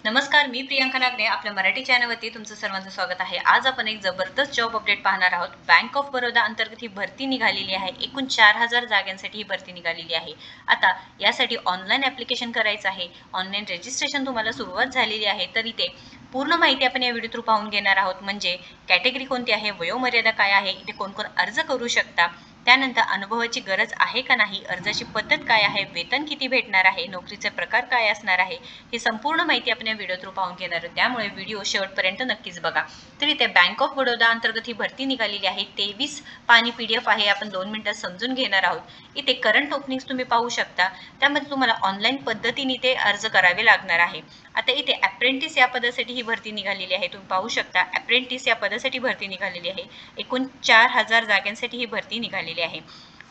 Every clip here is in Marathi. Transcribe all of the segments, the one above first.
नमस्कार, मी प्रियांका नागने आपल्या मराठी चॅनलवरती तुमचं सर्वांचं स्वागत आहे। आज आपण एक जबरदस्त जॉब अपडेट पाहणार आहोत। बँक ऑफ बरोदा अंतर्गत ही भरती निघालेली आहे। एकूण 4000 जागांसाठी ही भरती निघालेली आहे। आता यासाठी ऑनलाईन ॲप्लिकेशन करायचं आहे। ऑनलाईन रजिस्ट्रेशन तुम्हाला सुरुवात झालेली आहे। तर इथे पूर्ण माहिती आपण या व्हिडिओ थ्रू पाहून घेणार आहोत। म्हणजे कॅटेगरी कोणती आहे, वयोमर्यादा काय आहे, इथे कोण कोण अर्ज करू शकता, त्यानंतर अनुभवाची गरज आहे का नाही, अर्जाची पद्धत काय आहे, वेतन किती भेटणार आहे, नोकरीचे प्रकार काय असणार आहे, ही संपूर्ण माहिती आपण या व्हिडिओ थ्रू पाहून घेणार आहोत। त्यामुळे व्हिडिओ शेवटपर्यंत नक्कीच बघा। तर इथे बँक ऑफ बडोदा अंतर्गत ही भरती निघालेली आहे। 23 पानी PDF आहे, आपण 2 मिनिटात समजून घेणार आहोत। इथे करंट ओपनिंग्स तुम्ही पाहू शकता, त्यामध्ये तुम्हाला ऑनलाईन पद्धतीने ते अर्ज करावे लागणार आहे। आता इथे अप्रेंटिस या पदासाठी ही भरती निघालेली आहे। तुम्ही पाहू शकता अप्रेंटिस या पदासाठी भरती निघालेली आहे। एकूण 4000 जागांसाठी ही भरती निघालेली आहे।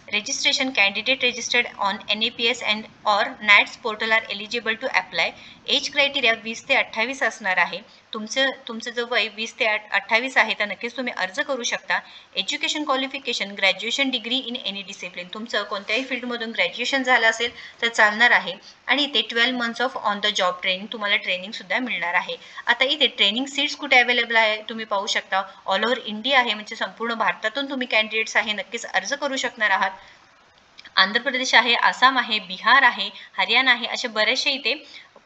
Registration candidate registered on NAPS and or NATS portal are eligible to apply. Age criteria 20 ते 28 असणार आहे। तुमचं जो वय 20 ते 28 आहे तर नक्कीच तुम्ही अर्ज करू शकता। Education qualification graduation degree in any discipline, तुमचं कोणत्याही फील्डमधून ग्रॅज्युएशन झालं असेल तर चालणार आहे। आणि इथे 12 months of on the job training, तुम्हाला ट्रेनिंग सुद्धा मिळणार आहे। आता इथे ट्रेनिंग सीट्स कुठे अवेलेबल आहे तुम्ही पाहू शकता। ऑल ओव्हर इंडिया आहे, म्हणजे संपूर्ण भारतातून तुम्ही कॅन्डिडेट्स आहे नक्कीच अर्ज करू शकणार आहात। आंध्र प्रदेश आहे, आसाम आहे, बिहार आहे, हरियाणा आहे, असे बरेचसे इथे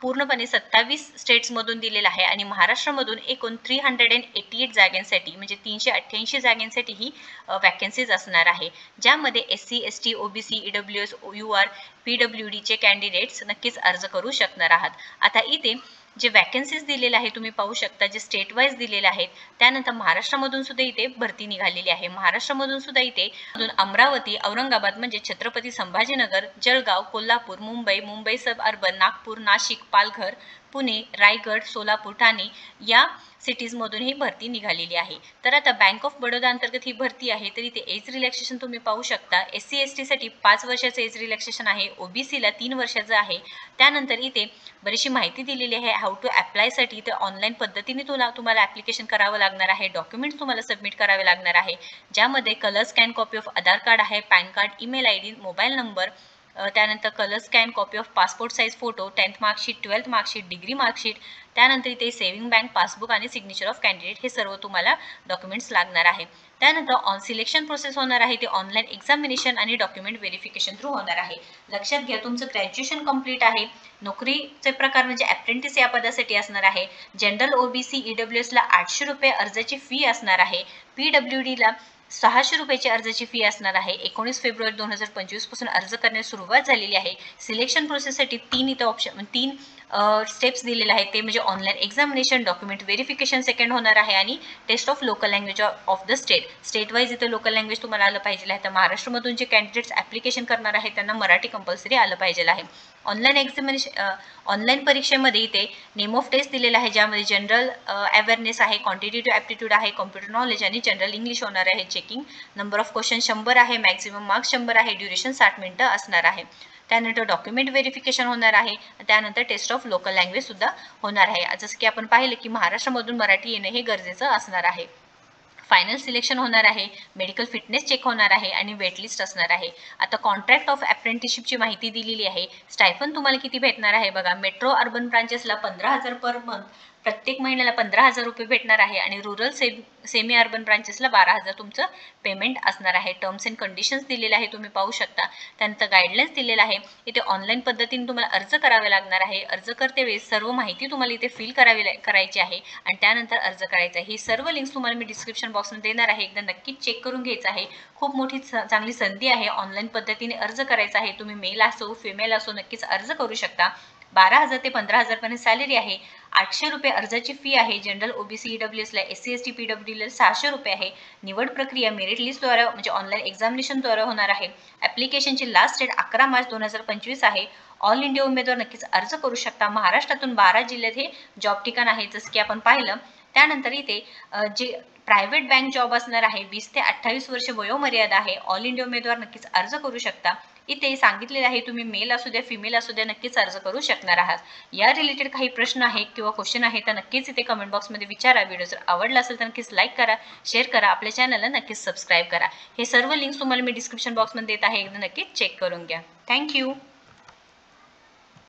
पूर्णपणे 27 स्टेट्समधून दिलेलं आहे। आणि महाराष्ट्रामधून एकूण 388 जागांसाठी म्हणजे 388 जागांसाठी ही वॅकन्सीज असणार आहे, ज्यामध्ये SC ST OBC EWS UR PWD चे कॅन्डिडेट्स नक्कीच अर्ज करू शकणार आहात। आता इथे जे वॅकन्सीज दिलेले आहे तुम्ही पाहू शकता, जे स्टेट वाईज दिलेले आहेत। त्यानंतर महाराष्ट्रामधून सुद्धा इथे भरती निघालेली आहे। महाराष्ट्रामधून सुद्धा इथे अमरावती, औरंगाबाद म्हणजे छत्रपती संभाजीनगर, जळगाव, कोल्हापूर, मुंबई सब अर्बन, नागपूर, नाशिक, पालघर, पुणे, रायगड, सोलापूर, ठाणे या सिटीजमधून ही भरती निघालेली आहे। तर आता बँक ऑफ बडोदा अंतर्गत ही भरती आहे। तर इथे एज रिलॅक्सेशन तुम्ही पाहू शकता। SC ST साठी 5 वर्षाचं एज रिलॅक्सेशन आहे, OBC ला 3 वर्षाचं आहे। त्यानंतर इथे बरीचशी माहिती दिलेली आहे। हाऊ टू अप्लायसाठी इथे ऑनलाईन पद्धतीने तुम्हाला ॲप्लिकेशन करावं लागणार आहे। डॉक्युमेंट्स तुम्हाला सबमिट करावे लागणार आहे, ज्यामध्ये colour scan copy of Aadhaar card आहे, PAN card, email ID, mobile number, त्यानंतर colour scan copy of passport size photo, 10th marksheet, 12th marksheet, degree marksheet, त्यानंतर इथे सेव्हिंग बँक पासबुक आणि सिग्नेचर ऑफ कॅन्डिडेट, हे सर्व तुम्हाला डॉक्युमेंट्स लागणार आहे। त्यानंतर सिलेक्शन प्रोसेस होणार आहे ते ऑनलाईन एक्झामिनेशन आणि डॉक्युमेंट व्हेरिफिकेशन थ्रू होणार आहे। लक्षात घ्या, तुमचं ग्रॅज्युएशन कंप्लीट आहे। नोकरीचे प्रकार म्हणजे अप्रेंटिस या पदासाठी असणार आहे। जनरल OBC EWS ला 800 रुपये अर्जाची फी असणार आहे। PWD ला 600 रुपयाची अर्जाची फी असणार आहे। 19 फेब्रुवारी 2025 पासून अर्ज करण्यास सुरुवात झालेली आहे। सिलेक्शन प्रोसेससाठी 3 इथं ऑप्शन 3 स्टेप्स दिलेले आहेत, ते म्हणजे online examination, document verification second होणार आहे, आणि test of local language of the state wise इथं लोकल लँग्वेज तुम्हाला आलं पाहिजे आहे। तर महाराष्ट्रामधून जे कॅन्डिडेट्स ॲप्लिकेशन करणार आहेत त्यांना मराठी कंपल्सरी आलं पाहिजे आहे। ऑनलाईन एक्झामिनेशन ऑनलाईन परीक्षेमध्ये इथे नेम ऑफ टेस्ट दिलेला आहे, ज्यामध्ये जनरल अवेअरनेस आहे, क्वांटिटेटिव्ह ॲप्टिट्यूड आहे, कॉम्प्युटर नॉलेज आणि जनरल इंग्लिश होणार आहे। चेकिंग नंबर ऑफ क्वेश्चन 100 आहे, मॅक्झिमम मार्क्स 100 आहे, ड्युरेशन 60 मिनिटं असणार आहे। त्यानंतर डॉक्युमेंट व्हेरिफिकेशन होणार आहे, त्यानंतर टेस्ट ऑफ लोकल लँग्वेज सुद्धा होणार आहे। जसं की आपण पाहिलं की महाराष्ट्रामधून मराठी येणं हे गरजेचं असणार आहे। फायनल सिलेक्शन होणार आहे, मेडिकल फिटनेस चेक होणार आहे आणि वेटलिस्ट असणार आहे। आता कॉन्ट्रॅक्ट ऑफ अप्रेंटिसशिपची माहिती दिलेली आहे। स्टायफन तुम्हाला किती भेटणार आहे बघा। मेट्रो अर्बन ब्रांचेसला 15,000 पर मंथ, प्रत्येक महिन्याला 15,000 रुपये भेटणार आहे, आणि रुरल सेमी अर्बन ब्रांचेसला 12,000 तुमचं पेमेंट असणार आहे। टर्म्स अँड कंडिशन्स दिलेले आहे, तुम्ही पाहू शकता। त्यानंतर गाईडलाईन्स दिलेला आहे। इथे ऑनलाईन पद्धतीने तुम्हाला अर्ज करावे लागणार आहे। अर्ज करते वेळेस सर्व माहिती तुम्हाला इथे फिल करायची आहे, आणि त्यानंतर अर्ज करायचा आहे। ही सर्व लिंक्स तुम्हाला मी डिस्क्रिप्शन बॉक्समध्ये देणार आहे, एकदा नक्कीच चेक करून घ्यायचं आहे। खूप मोठी चांगली संधी आहे, ऑनलाईन पद्धतीने अर्ज करायचा आहे। तुम्ही मेल असो फिमेल असो नक्कीच अर्ज करू शकता। 12,000 ते 15,000 पर्यंत सॅलरी आहे। 800 रुपये अर्जाची फी आहे। जनरल OBC EWS ला, SC ST PWD ला 600 रुपये आहे। निवड प्रक्रिया मेरिट लिस्टद्वारे म्हणजे ऑनलाईन एक्झामिनेशनद्वारे होणार आहे। ॲप्लिकेशनची लास्ट डेट 11 मार्च 2025 आहे। ऑल इंडिया उमेदवार नक्कीच अर्ज करू शकता। महाराष्ट्रातून 12 जिल्ह्यात हे जॉब ठिकाण आहे, जसं की आपण पाहिलं। त्यानंतर इथे जे प्रायव्हेट बँक जॉब असणार आहे, 20 ते 28 वर्ष वयोमर्यादा आहे। ऑल इंडिया उमेदवार नक्कीच अर्ज करू शकता। इथे सांगितलेले आहे, तुम्ही मेल असू द्या फिमेल असू द्या नक्कीच अर्ज करू शकणार आहात। या रिलेटेड काही प्रश्न आहे किंवा क्वेश्चन आहे तर नक्कीच इथे कमेंट बॉक्समध्ये विचारा। व्हिडिओ जर आवडला असेल तर नक्कीच लाईक करा, शेअर करा, आपल्या चॅनलला नक्कीच सबस्क्राईब करा। हे सर्व लिंक्स तुम्हाला मी डिस्क्रिप्शन बॉक्समध्ये देत आहे, एकदा नक्कीच चेक करून घ्या। थँक्यू।